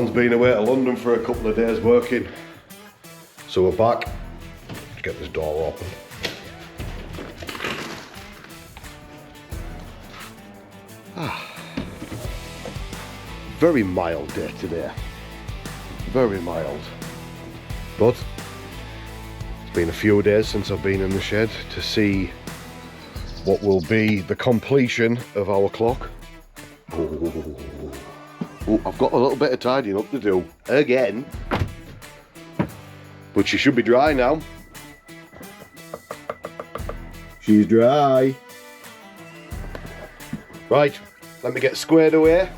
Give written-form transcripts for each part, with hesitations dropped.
Man's been away to London for a couple of days working. So we're back. Let's get this door open. Very mild day today. Very mild. But it's been a few days since I've been in the shed to see what will be the completion of our clock. Oh, I've got a little bit of tidying up to do again, but she should be dry now. She's dry. Right, let me get squared away.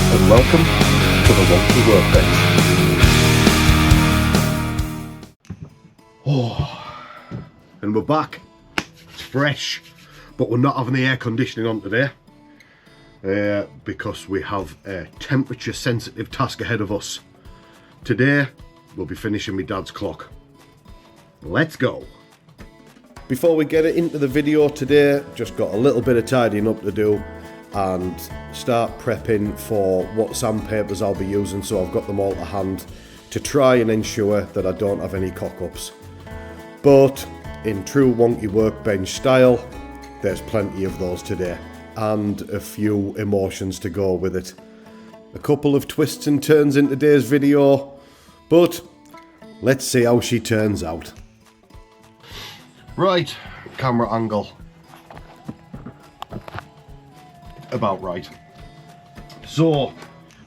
And welcome to the Wonky Workbench. Oh, and we're back. It's fresh, but we're not having the air conditioning on today because we have a temperature sensitive task ahead of us. Today we'll be finishing my dad's clock. Let's go. Before we get into the video today, just got a little bit of tidying up to do and start prepping for what sandpapers I'll be using, so I've got them all to hand to try and ensure that I don't have any cock-ups. But in true Wonky Workbench style, there's plenty of those today, and a few emotions to go with it. A couple of twists and turns in today's video, but let's see how she turns out. Right, camera angle. About right. So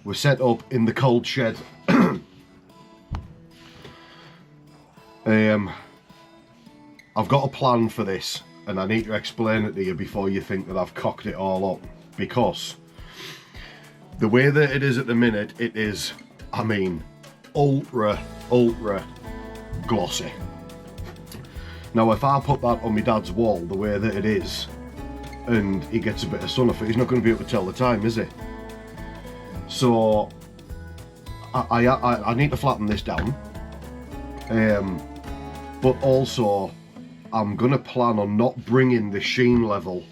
we're set up in the cold shed. I've got a plan for this, and I need to explain it to you before you think that I've cocked it all up, because the way that it is at the minute, it is, I mean, ultra glossy. Now if I put that on my dad's wall the way that it is, and he gets a bit of sun off it, he's not going to be able to tell the time, is he? So I need to flatten this down, but also I'm going to plan on not bringing the sheen level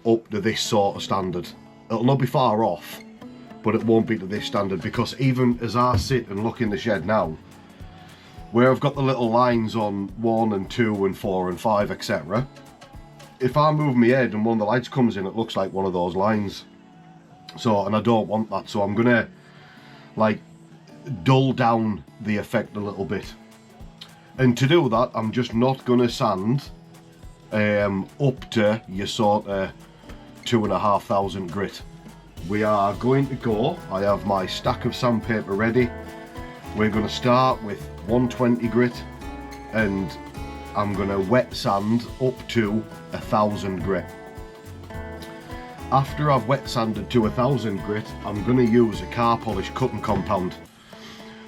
up to this sort of standard. It'll not be far off, but it won't be to this standard, because even as I sit and look in the shed now, where I've got the little lines on 1 and 2 and 4 and 5, etc., if I move my head and one of the lights comes in, it looks like one of those lines. So, and I don't want that, so I'm gonna like dull down the effect a little bit. And to do that, I'm just not gonna sand up to your sort of 2,500 grit. We are going to go, I have my stack of sandpaper ready. We're gonna start with 120 grit, and I'm going to wet sand up to 1,000 grit. After I've wet sanded to 1,000 grit, I'm going to use a car polish cutting compound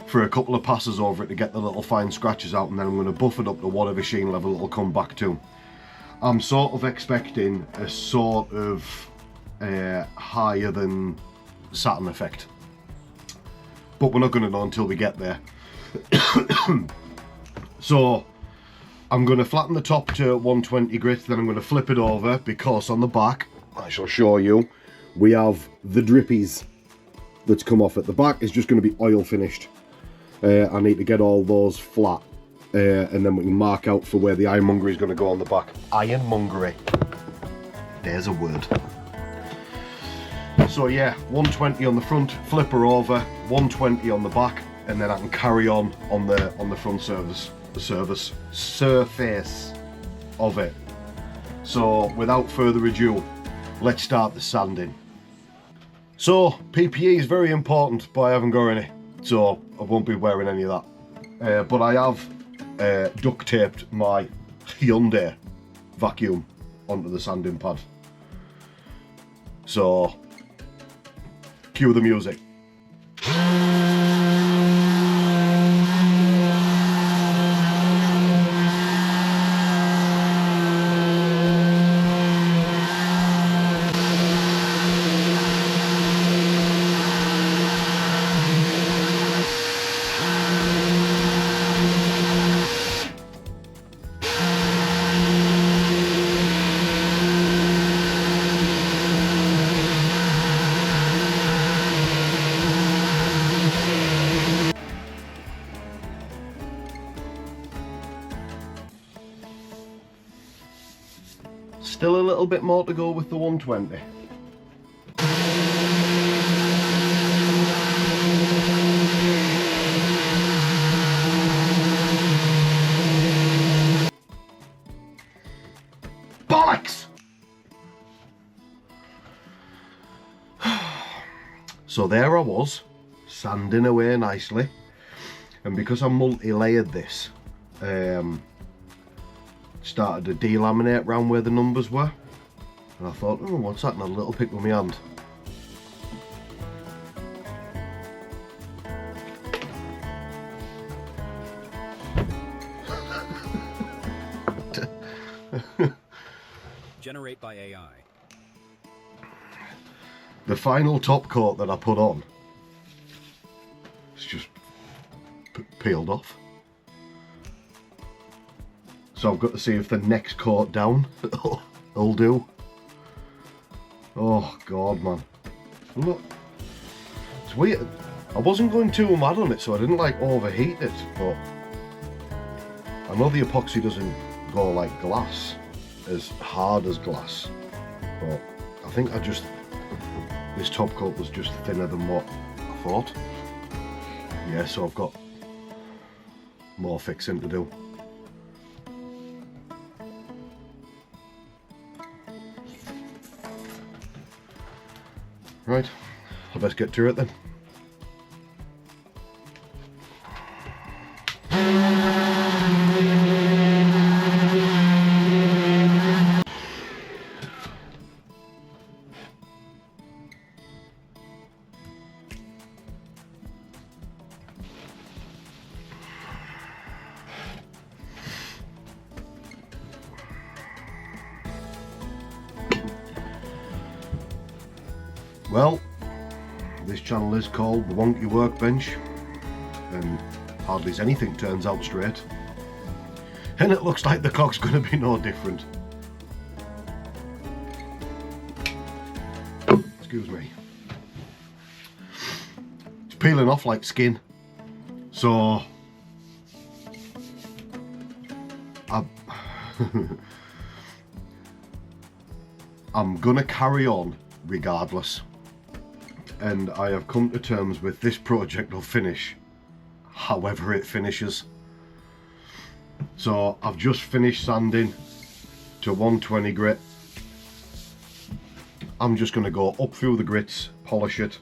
for a couple of passes over it to get the little fine scratches out, and then I'm going to buff it up to whatever sheen level it'll come back to. I'm sort of expecting a sort of higher than satin effect, but we're not going to know until we get there. So I'm going to flatten the top to 120 grit, then I'm going to flip it over, because on the back, I shall show you, we have the drippies that's come off at the back. It's just going to be oil finished. I need to get all those flat, and then we can mark out for where the ironmongery is going to go on the back. Ironmongery. There's a word. So yeah, 120 on the front, flip her over, 120 on the back, and then I can carry on the front surface of it. So without further ado, let's start the sanding. So PPE is very important, but I haven't got any, so I won't be wearing any of that. But I have duct taped my Hyundai vacuum onto the sanding pad. So, cue the music. Still a little bit more to go with the 120. Bollocks! So there I was, sanding away nicely, and because I multi-layered this, started to delaminate around where the numbers were, and I thought, oh, what's that? And a little pick with my hand. Generate by AI. The final top coat that I put on, it's just peeled off. So I've got to see if the next coat down will do. Oh God, man. Look, it's weird. I wasn't going too mad on it, so I didn't like overheat it, but I know the epoxy doesn't go like glass, as hard as glass, but I think this top coat was just thinner than what I thought. Yeah, so I've got more fixing to do. Right, I best get to it then. Well, this channel is called The Wonky Workbench, and hardly anything turns out straight. And it looks like the cock's going to be no different. Excuse me. It's peeling off like skin. So, I'm going to carry on regardless. And I have come to terms with this project will finish however it finishes. So I've just finished sanding to 120 grit. I'm just going to go up through the grits, polish it,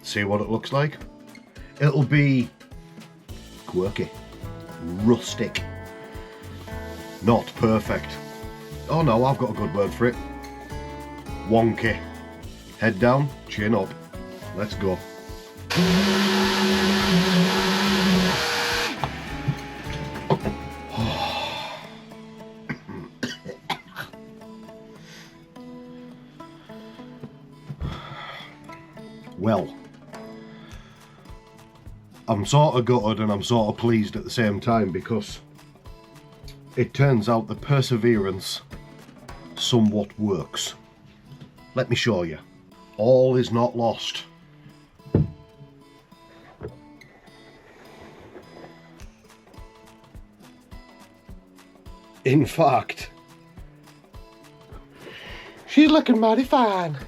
see what it looks like. It'll be quirky, rustic, not perfect. Oh no, I've got a good word for it. Wonky. Head down, chin up. Let's go. Well, I'm sort of gutted and I'm sort of pleased at the same time, because it turns out the perseverance somewhat works. Let me show you. All is not lost. In fact, she's looking mighty fine.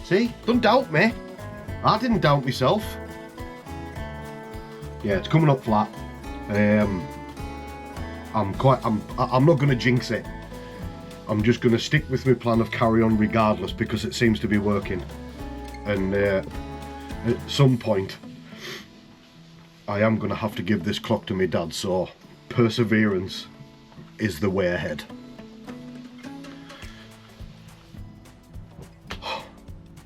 See, don't doubt me. I didn't doubt myself. Yeah, it's coming up flat. I'm not going to jinx it. I'm just going to stick with my plan of carry on regardless, because it seems to be working. And at some point, I am going to have to give this clock to my dad, so perseverance is the way ahead.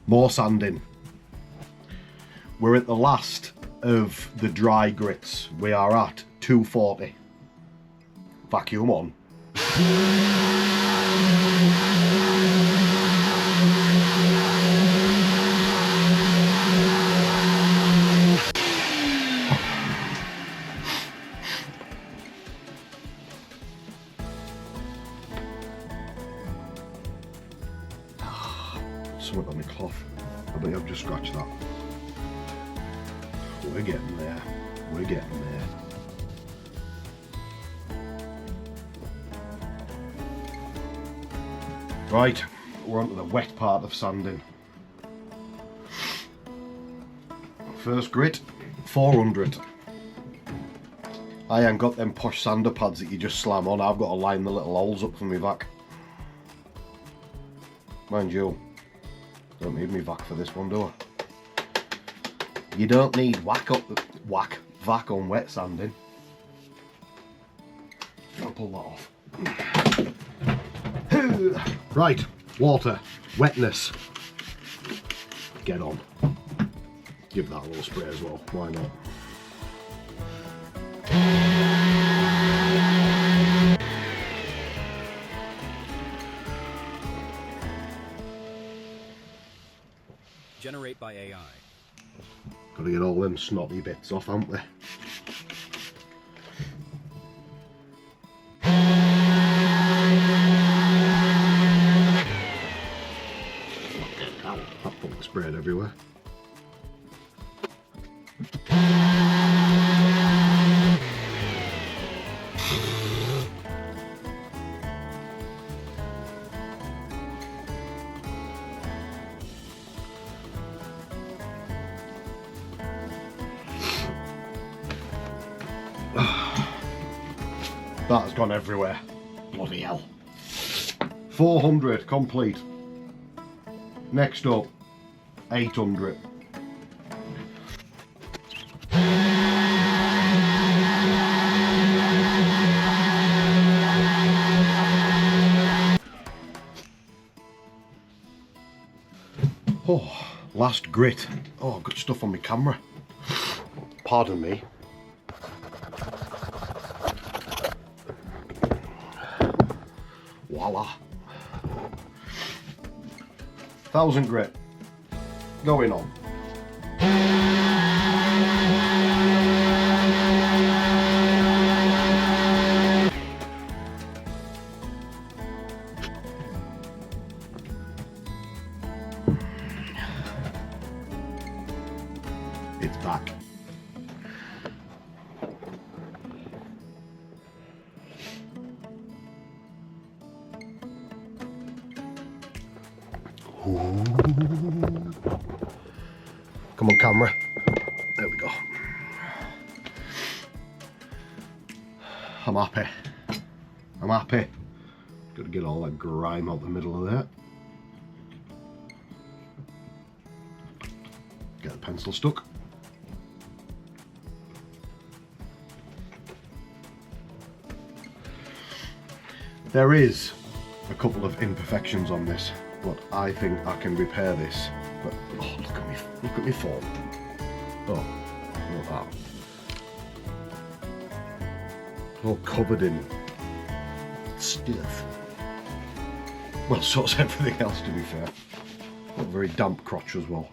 More sanding. We're at the last of the dry grits. We are at 240. Vacuum on. Something on the cloth. I think I've just scratched that. We're getting there. We're getting there. Right, we're on to the wet part of sanding. First grit, 400. I ain't got them posh sander pads that you just slam on. I've got to line the little holes up for me vac. Mind you, don't need me vac for this one, do I? You don't need vac on wet sanding. I'll pull that off. Right, water, wetness. Get on. Give that a little spray as well, why not? Generate by AI. Gotta get all them snotty bits off, haven't we? That pump sprayed everywhere. That has gone everywhere. Bloody hell. 400 complete. Next up, 800. Oh, last grit. Oh, I've got stuff on my camera. Pardon me. Voila. 1000 grit. Going on. It's back. Ooh. Come on, camera. There we go. I'm happy. I'm happy. Got to get all that grime out the middle of that. Get the pencil stuck. There is a couple of imperfections on this, but I think I can repair this. But oh, look at me form. Oh, look at that. All covered in stuff. Well, so's everything else, to be fair. Got a very damp crotch as well.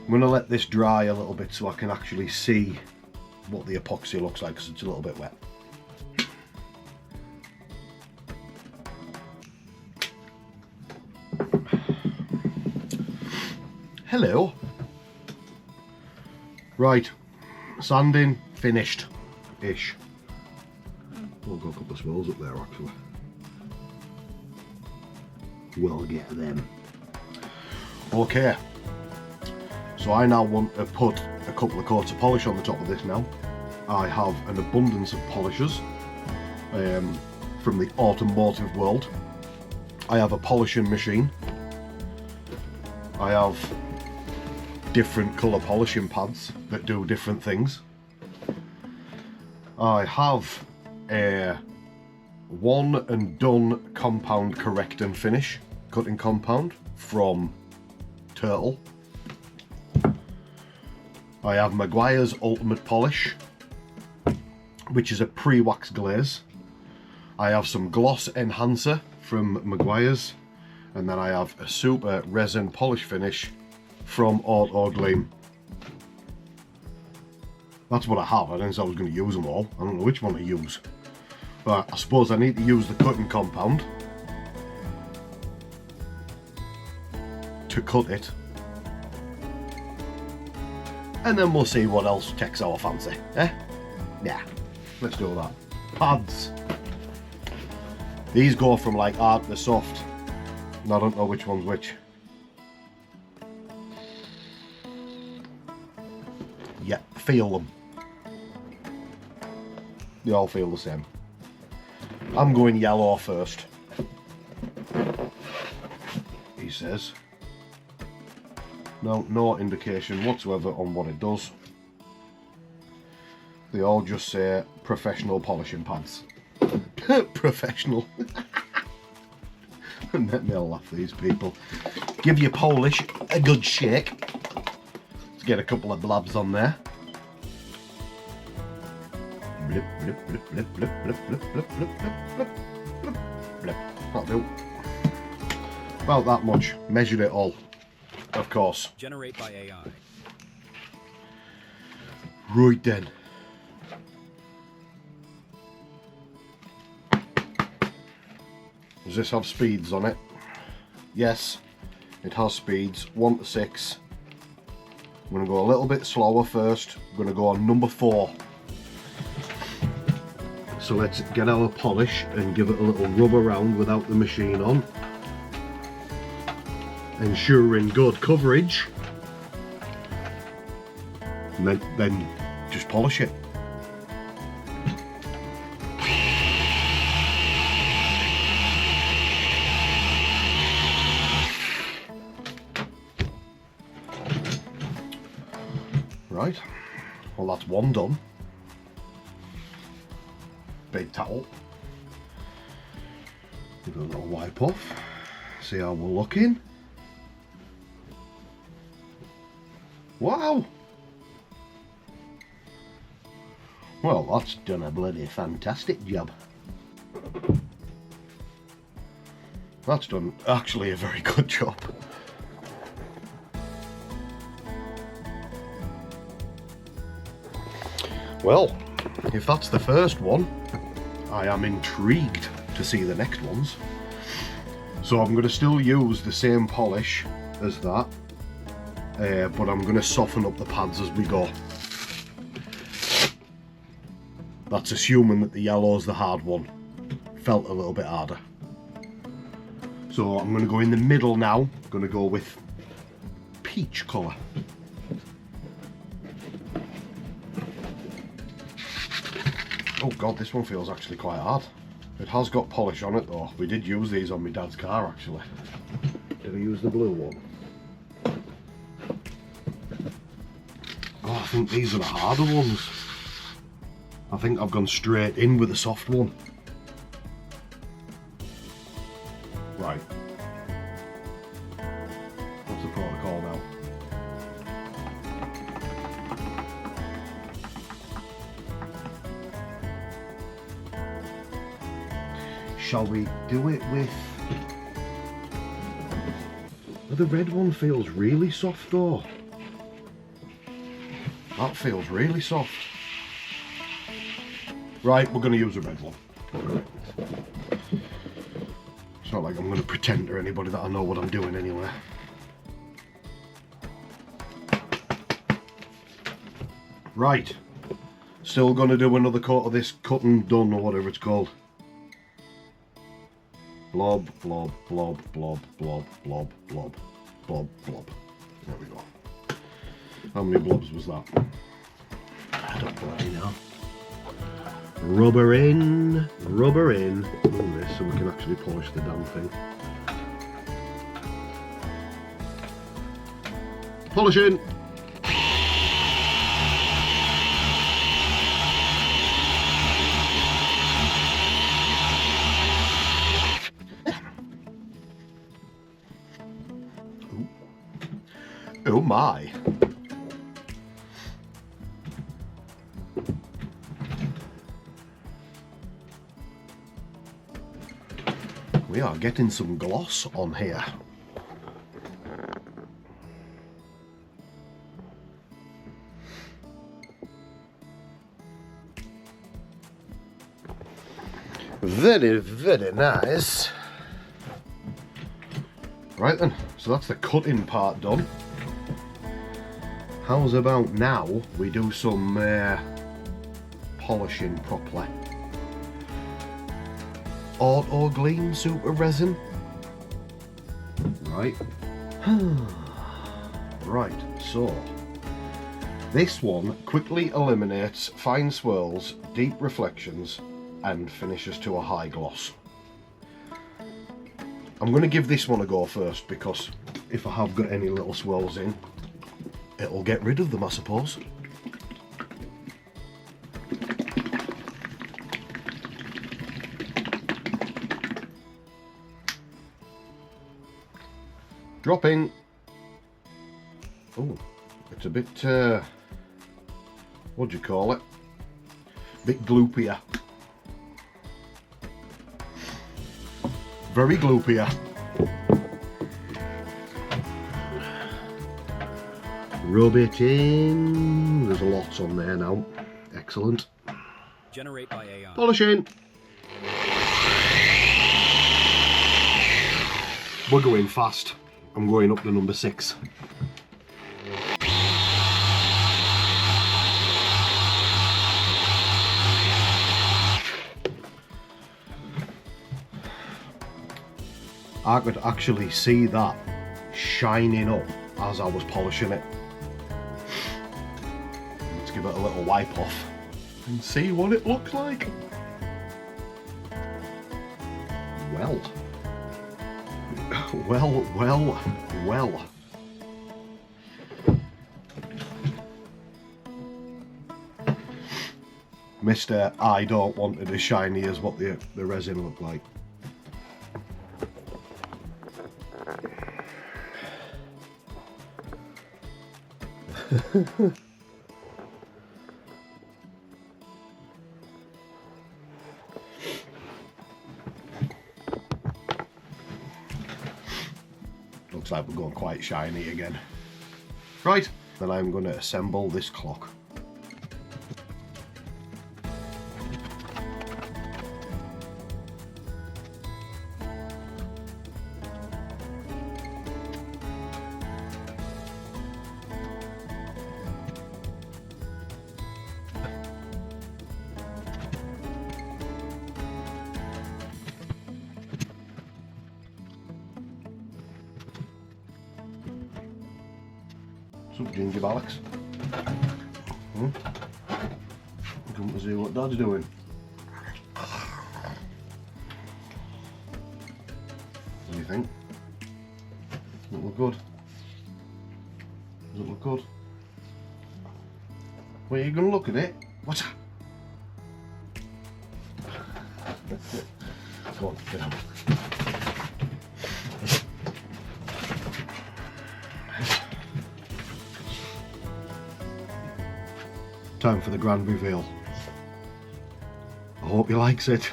I'm going to let this dry a little bit so I can actually see what the epoxy looks like, because it's a little bit wet. Hello. Right, sanding finished-ish. Oh, I've got a couple of swells up there actually. We'll get them. Okay. So I now want to put a couple of coats of polish on the top of this now. I have an abundance of polishers from the automotive world. I have a polishing machine. I have different colour polishing pads that do different things. I have a one and done compound correct and finish cutting compound from Turtle. I have Maguire's Ultimate Polish, which is a pre-wax glaze. I have some gloss enhancer from Maguire's, and then I have a super resin polish finish from Auto Gleam. That's what I have. I didn't say I was going to use them all. I don't know which one to use. But I suppose I need to use the cutting compound to cut it. And then we'll see what else takes our fancy. Eh? Yeah, let's do that. Pads. These go from like hard to soft. And I don't know which one's which. Yeah, feel them. They all feel the same. I'm going yellow first, he says. No indication whatsoever on what it does. They all just say professional polishing pads. Professional. Let me laugh, these people. Give your polish a good shake. Let's get a couple of blabs on there. Blip, blip, blip, blip, blip, blip, blip, blip, blip, blip, blip, blip. That'll do. About that much. Measured it all. Of course. Generate by AI. Right then. Does this have speeds on it? Yes, it has speeds. 1 to 6. I'm going to go a little bit slower first. I'm going to go on number 4. So let's get our polish and give it a little rub around without the machine on. Ensuring good coverage. And then just polish it. Right, well that's one done. Big towel. Give it a little wipe off. See how we're looking. Wow! Well, that's done a bloody fantastic job. That's done actually a very good job. Well, if that's the first one, I am intrigued to see the next ones. So I'm going to still use the same polish as that, but I'm going to soften up the pads as we go. That's assuming that the yellow's the hard one. Felt a little bit harder. So I'm going to go in the middle now. I'm going to go with peach colour. Oh god, this one feels actually quite hard. It has got polish on it though. We did use these on my dad's car actually. Did I use the blue one? Oh, I think these are the harder ones. I think I've gone straight in with the soft one. Right. What's the protocol now? Shall we do it with... The red one feels really soft though. That feels really soft. Right, we're going to use a red one. It's not like I'm going to pretend to anybody that I know what I'm doing anyway. Right. Still going to do another coat of this cut and done or whatever it's called. Blob, blob, blob, blob, blob, blob, blob, blob, blob. There we go. How many blobs was that? I don't bloody know. Rub her in on this so we can actually polish the damn thing. Polishing! Oh my. We are getting some gloss on here. Very, very nice. Right then, so that's the cutting part done. How's about now we do some polishing properly? Auto Gleam Super Resin. Right. Right, so this one quickly eliminates fine swirls, deep reflections, and finishes to a high gloss. I'm going to give this one a go first, because if I have got any little swirls in, it'll get rid of them, I suppose. Dropping. Oh, it's a bit, what do you call it? Bit gloopier. Very gloopier. Rub it in. There's lots on there now. Excellent. Generate by AI. Polishing. We're going fast. I'm going up to number 6. I could actually see that shining up as I was polishing it. Let's give it a little wipe off and see what it looks like. Well. Well. Mr. I don't want it as shiny as what the resin looked like. Looks like we're going quite shiny again. Right, then I'm going to assemble this clock. What's up, Ginger Alex? Come to see what Dad's doing. What do you think? Does it look good? Does it look good? Well, you're going to look at it? What's that? Go on, get out. Time for the grand reveal. I hope he likes it.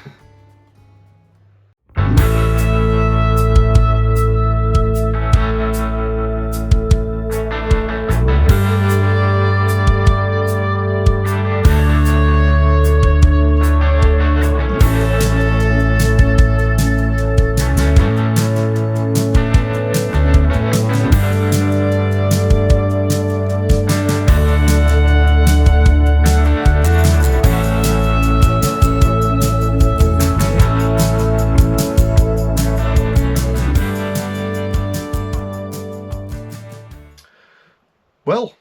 Well,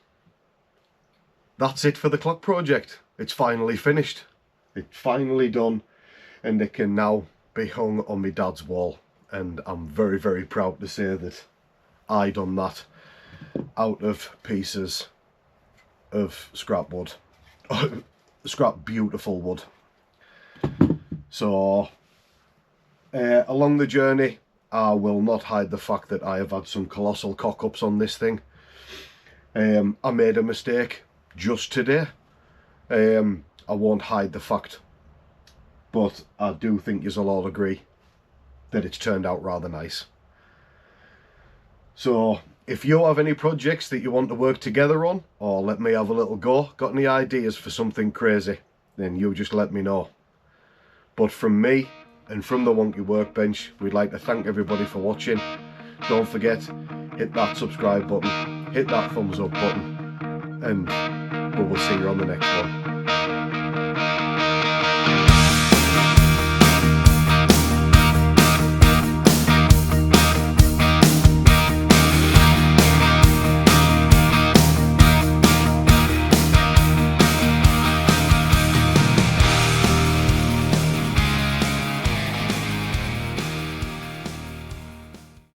that's it for the clock project. It's finally finished. It's finally done, and it can now be hung on my dad's wall. And I'm very, very proud to say that I done that out of pieces of scrap wood. Scrap beautiful wood. So along the journey, I will not hide the fact that I have had some colossal cock-ups on this thing. I made a mistake just today. I won't hide the fact, but I do think you'll all agree that it's turned out rather nice. So if you have any projects that you want to work together on, or let me have a little go, got any ideas for something crazy, then you just let me know. But from me and from the Wonky Workbench, we'd like to thank everybody for watching. Don't forget, hit that subscribe button, hit that thumbs up button, and we will see you on the next one.